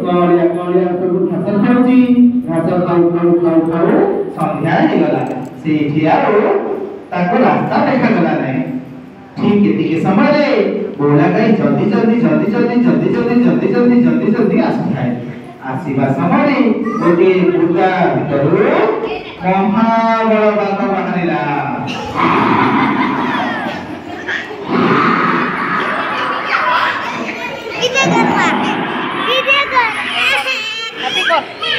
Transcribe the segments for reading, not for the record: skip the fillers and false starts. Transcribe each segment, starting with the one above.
कलिया कलिया सब घास खाऊची घास खाऊ खाऊ खाऊ खाऊ संध्या हो गला से ठियारो ताको रास्ता देखा गला नहीं ठीक एतिके समय रे बोला गई जल्दी जल्दी जल्दी जल्दी जल्दी जल्दी जल्दी जल्दी जल्दी जल्दी आसुଥାଏ आसीबा समय रे गोटे बुदा भितरु महाबळ बाघ बाहरिला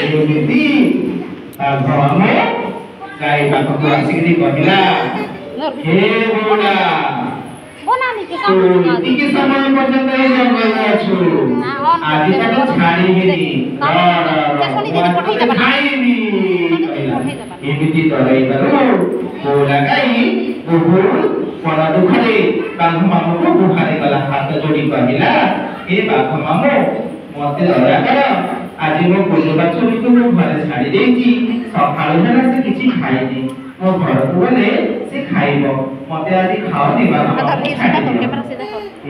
एमिति बाघ गाई पाखକୁ ଆସିକି କହିଲା हे बोला ଟିକେ ସମୟ ପର୍ଯ୍ୟନ୍ତ ଏ ଜଙ୍ଗଲରେ ଅଛୁ ଆଜି ତାକୁ ଛାଡ଼ିବିନି ଖାଇବି ଏମିତି ଡରାଇବାରୁ ବୋଲା ଗାଈ ବହୁତ ବଡ଼ ଦୁଃଖରେ ବାଘ ମାମୁଁକୁ ଗୁହାରି ଗଲା ହାତ ଯୋଡ଼ି କହିଲା ଏ ବାଘ ମାମୁଁ ମତେ ଦୟା କର ଆଜି ମୋ କୁନି ବାଛୁରୀକୁ ମୁଁ ଘରେ ଛାଡ଼ି ଦେଇଛି ସକାଳୁ ହେଲା ସେ କିଛି ଖାଇନି ମୋ ଘରକୁ ଗଲେ ସେ ଖାଇବ ମତେ ଆଜି ଖାଅନି ବାଘ ମାମୁଁ ଛାଡ଼ିଦିଅ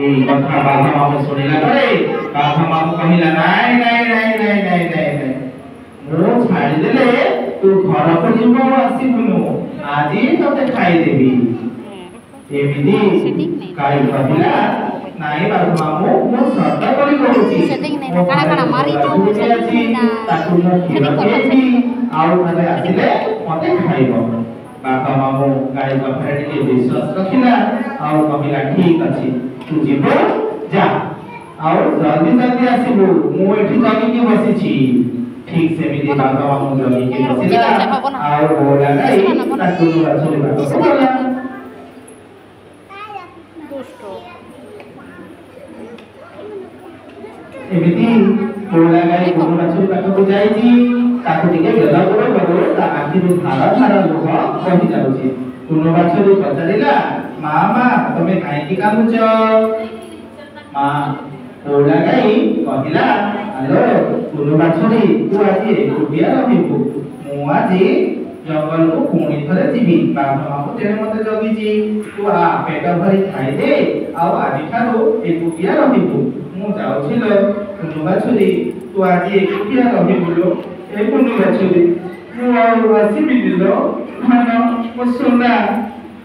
এই কথা বাঘ মামুঁ শুনিলা ପରେ ବାଘ ମାମୁଁ କହିଲା ନାଇଁ ନାଇଁ ନାଇଁ ନାଇଁ ନାଇଁ ନାଇଁ ନାଇଁ ମୁଁ ଛାଡ଼ିଦେଲେ ତୁ ଘରକୁ ଯିବୁ ଆସିବୁନୁ ଆଜି ତତେ ଖାଇଦେବି ଏମିତି ଗାଈ କହିଲା ନାଇଁ ବାଘ ମାମୁଁ ମୁଁ ସତ କରି କହୁଛି ତାକୁ ମୁଁ କ୍ଷୀର ଦେବି ଆଉ ଥରେ ଆସିଲେ ମତେ ଖାଇବ ବାଘ ମାମୁଁ ଗାଈ ପାଖରେ ଟିକେ ବିଶ୍ୱାସ ରଖିଲା ଆଉ କହିଲା ଠିକ ଅଛି तू जीव जा और जल्दी जल्दी आसीबू मु एठी जगिके बसिछि ठीक सेमिति बाघ मामू जगिके बसिला और बोला गाई ताकू बाछुरी बाघ बोला दुष्ट एमिति बोला गाई कोन बाछुरी बाघ को जाईछि ताकू टिके गेला बरो ता आखि रो धारा धारा लोह बहि जाउछि कोन बाछुरी पचारिला मामा तमे काईकी कामुच मां बोला गाई कहला हेलो कुनु बाछुरी तू आज एकुटिया रहिबू मु आज जंगल को पुणी थरे जीवी बाघ मामू तेरे मते जगिची तू आ पेट भरी खाई दे आ आज ठारो एकुटिया रहिबू मु जाउछिलो कुनु बाछुरी तू आज एकुटिया रहिबू लो ए कुनु बाछुरी मु आ आसीबि दिलो मानो ओ सोना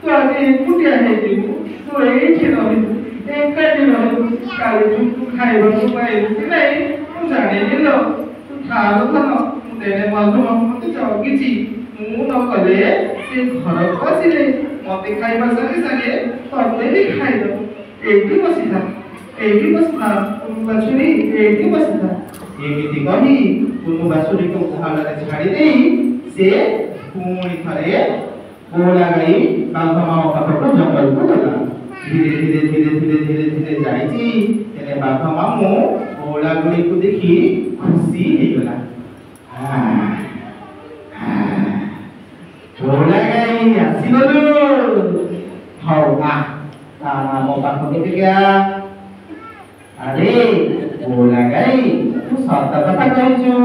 तू आज एकुटिया हेजिबू तू एठी रहिबू एकाठी रहिबू काली तू खाइबू पाइबू कि नाही तू जानिली लो तू थारो थन तेने बंधु मते जगिची मु न कले से घर बसिले मते खाइबा संगे संगे तते भी खाइदो एठी बसिथा कुनु बाछुरी एठी बसिथा एमिति कहि कुनु बाछुरी को गुहालरे छाड़ी देई से पुणी थरे बोला गई बाघ मामू पाखକୁ जंगल को गला धीरे धीरे धीरे धीरे धीरे धीरे जाईची तेने बाघ मामू बोला गुड़ी को देखी खुशी हो गला बोला गई आसी गलु हौ आ ताना मो पाखକୁ गया अरे बोला गई तू सत कथा कहछु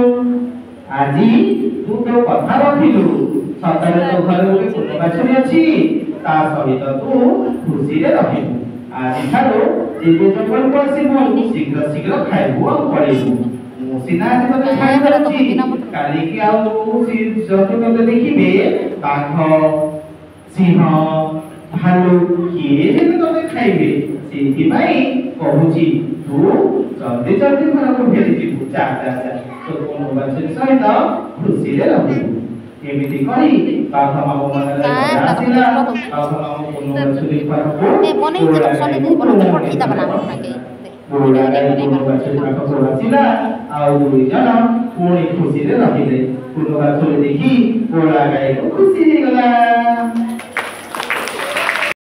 आजी तू तो कथा रखिलु सतरे तो घर गोटे कुनु बाछुरी अछि ता सहित तू खुशी रे रहिबू आज ठारो जेबे जंगल को आसीबू शीघ्र शीघ्र खाइबू और पड़ेबू मु सिना आज तते खाइबू काली की आउ जति तते देखिबे बाघ सिंह भालू किए जेते तते खाइबे सेति भाई कहूची तू जल्दी जल्दी घर को फेरी जीबू जा जा जा तो कुनु बाछुरी सहित खुशी रे रहिबू एमिति करी बाघ मामू मनले आसिला बाघ मामू कुनु बाछुरी पाखକୁ ए मने जे सने दिन बरोबर पठि दबा ना के बोला गाई कुनु बाछुरी पाखକୁ आसिला आ दुई जन पुणी खुशी रे रहिले कुनु बाछुरी देखि बोला गाई को खुशी हे गला।